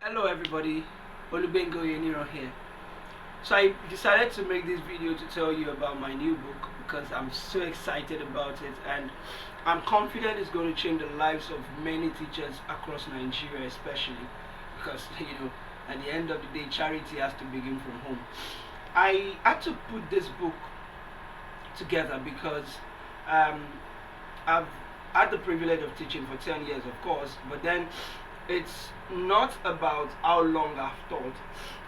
Hello everybody, Olugbenga Oyeniran here. So I decided to make this video to tell you about my new book because I'm so excited about it, and I'm confident it's going to change the lives of many teachers across Nigeria, especially because at the end of the day charity has to begin from home. I had to put this book together because um, I've had the privilege of teaching for 10 years, of course, but then it's not about how long I've taught.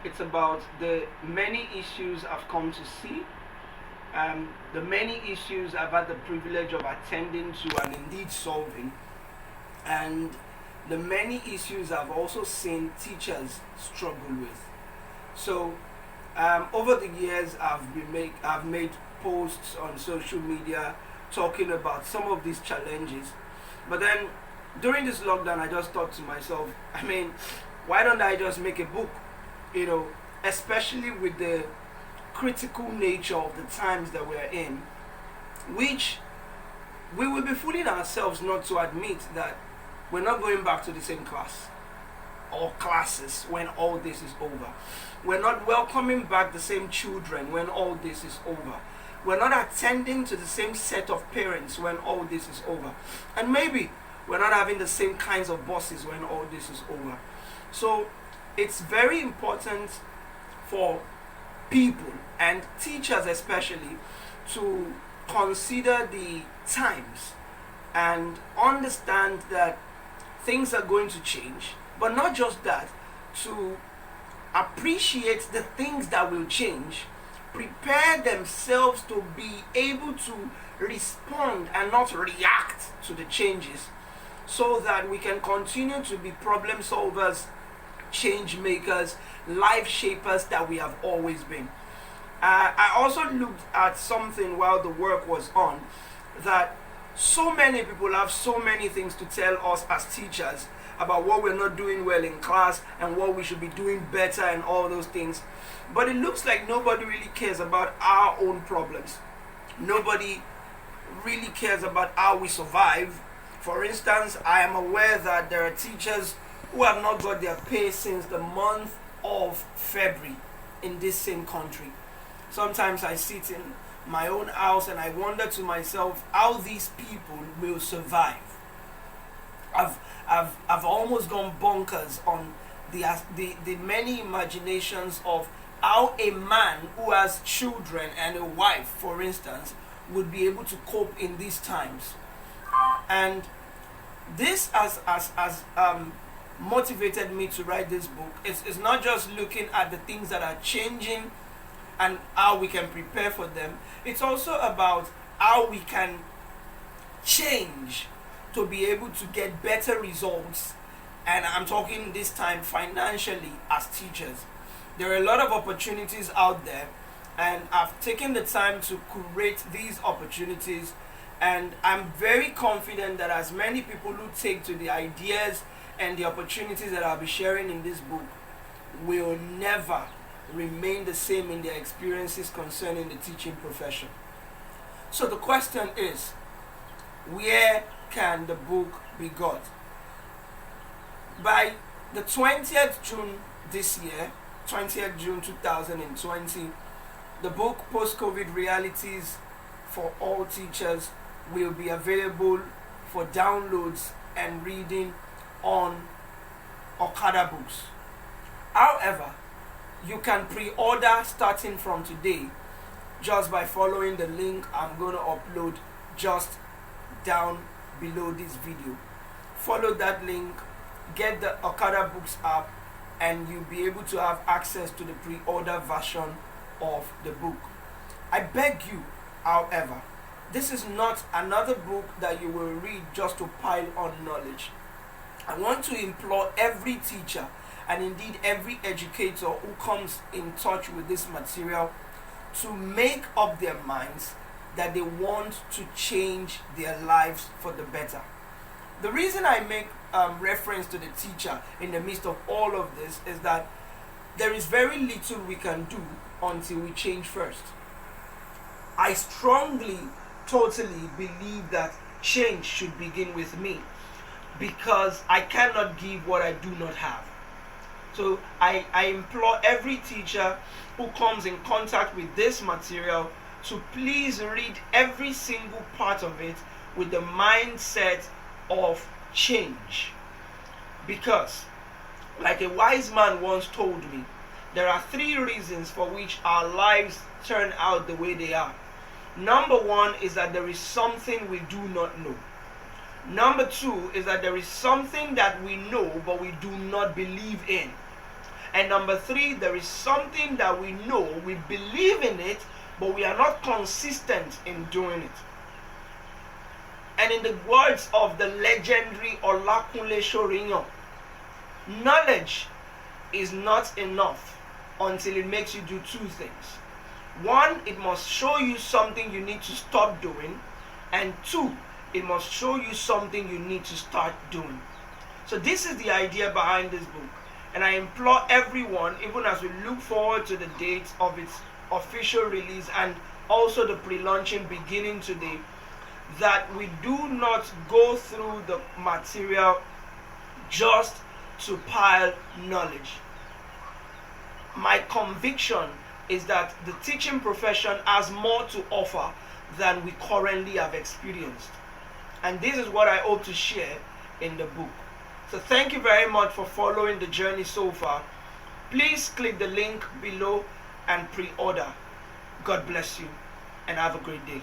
It's about the many issues I've come to see, the many issues I've had the privilege of attending to and indeed solving, and the many issues I've also seen teachers struggle with. So, over the years, I've made posts on social media talking about some of these challenges, but then during this lockdown, I just thought to myself, why don't I just make a book? Especially with the critical nature of the times that we're in, which we will be fooling ourselves not to admit that we're not going back to the same class or classes when all this is over. We're not welcoming back the same children when all this is over. We're not attending to the same set of parents when all this is over. And maybe we're not having the same kinds of bosses when all this is over. So it's very important for people and teachers especially to consider the times and understand that things are going to change, but not just that, to appreciate the things that will change, prepare themselves to be able to respond and not react to the changes, so that we can continue to be problem solvers, change makers, life shapers that we have always been. I also looked at something while the work was on, that so many people have so many things to tell us as teachers about what we're not doing well in class and what we should be doing better and all those things. But it looks like nobody really cares about our own problems. Nobody really cares about how we survive. For instance, I am aware that there are teachers who have not got their pay since the month of February in this same country. Sometimes I sit in my own house and I wonder to myself how these people will survive. I've almost gone bonkers on the many imaginations of how a man who has children and a wife, for instance, would be able to cope in these times. And this has motivated me to write this book. It's not just looking at the things that are changing and how we can prepare for them. It's also about how we can change to be able to get better results. And I'm talking this time financially as teachers. There are a lot of opportunities out there, and I've taken the time to curate these opportunities. And I'm very confident that as many people who take to the ideas and the opportunities that I'll be sharing in this book will never remain the same in their experiences concerning the teaching profession. So the question is, where can the book be got? By the 20th June this year, 20th June 2020, the book Post-COVID Realities for All Teachers will be available for downloads and reading on Okada Books. However, you can pre-order starting from today just by following the link I'm going to upload just down below this video. Follow that link, get the Okada Books app, and you'll be able to have access to the pre-order version of the book. I beg you, however, this is not another book that you will read just to pile on knowledge. I want to implore every teacher and indeed every educator who comes in touch with this material to make up their minds that they want to change their lives for the better. The reason I make reference to the teacher in the midst of all of this is that there is very little we can do until we change first. I strongly, totally believe that change should begin with me, because I cannot give what I do not have. So I implore every teacher who comes in contact with this material to please read every single part of it with the mindset of change. Because, like a wise man once told me, there are 3 reasons for which our lives turn out the way they are. Number 1 is that there is something we do not know. Number 2 is that there is something that we know but we do not believe in. And number 3, there is something that we know, we believe in it, but we are not consistent in doing it. And in the words of the legendary Olakunle Sorinyan, knowledge is not enough until it makes you do 2 things. 1, it must show you something you need to stop doing. And 2, it must show you something you need to start doing. So this is the idea behind this book. And I implore everyone, even as we look forward to the date of its official release and also the pre-launching beginning today, that we do not go through the material just to pile knowledge. My conviction is that the teaching profession has more to offer than we currently have experienced. And this is what I hope to share in the book. So thank you very much for following the journey so far. Please click the link below and pre-order. God bless you and have a great day.